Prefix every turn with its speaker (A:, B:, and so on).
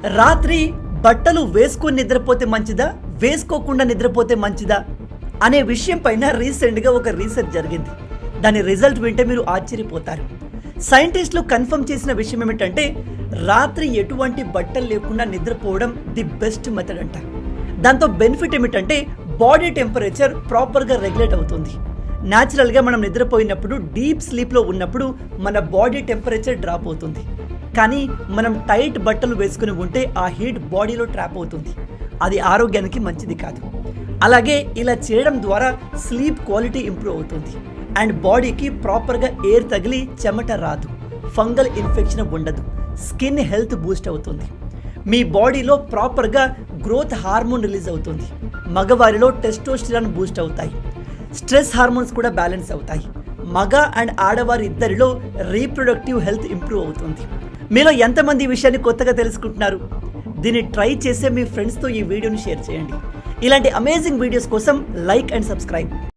A: రాత్రి బట్టలు వేసుకొని నిద్రపోతే మంచిదా, వేసుకోకుండా నిద్రపోతే మంచిదా అనే విషయం పైన రీసెంట్గా ఒక రీసెర్చ్ జరిగింది. దాని రిజల్ట్ వింటే మీరు ఆశ్చర్యపోతారు. సైంటిస్టులు కన్ఫర్మ్ చేసిన విషయం ఏమిటంటే రాత్రి ఎటువంటి బట్టలు లేకుండా నిద్రపోవడం ది బెస్ట్ మెథడ్ అంట. దాంతో బెనిఫిట్ ఏమిటంటే బాడీ టెంపరేచర్ ప్రాపర్గా రెగ్యులేట్ అవుతుంది. న్యాచురల్గా మనం నిద్రపోయినప్పుడు డీప్ స్లీప్లో ఉన్నప్పుడు మన బాడీ టెంపరేచర్ డ్రాప్ అవుతుంది. కానీ మనం టైట్ బట్టలు వేసుకుని ఉంటే ఆ హీట్ బాడీలో ట్రాప్ అవుతుంది. అది ఆరోగ్యానికి మంచిది కాదు. అలాగే ఇలా చేయడం ద్వారా స్లీప్ క్వాలిటీ ఇంప్రూవ్ అవుతుంది అండ్ బాడీకి ప్రాపర్గా ఎయిర్ తగిలి చెమట రాదు, ఫంగల్ ఇన్ఫెక్షన్ ఉండదు, స్కిన్ హెల్త్ బూస్ట్ అవుతుంది. మీ బాడీలో ప్రాపర్గా గ్రోత్ హార్మోన్ రిలీజ్ అవుతుంది. మగవారిలో టెస్టోస్టిరాన్ బూస్ట్ అవుతాయి. స్ట్రెస్ హార్మోన్స్ కూడా బ్యాలెన్స్ అవుతాయి. మగ అండ్ ఆడవారి ఇద్దరిలో రీప్రొడక్టివ్ హెల్త్ ఇంప్రూవ్ అవుతుంది. మీలో ఎంతమంది ఈ విషయాన్ని కొత్తగా తెలుసుకుంటున్నారు? దీన్ని ట్రై చేసే మీ ఫ్రెండ్స్తో ఈ వీడియోని షేర్ చేయండి. ఇలాంటి అమేజింగ్ వీడియోస్ కోసం లైక్ అండ్ సబ్స్క్రైబ్.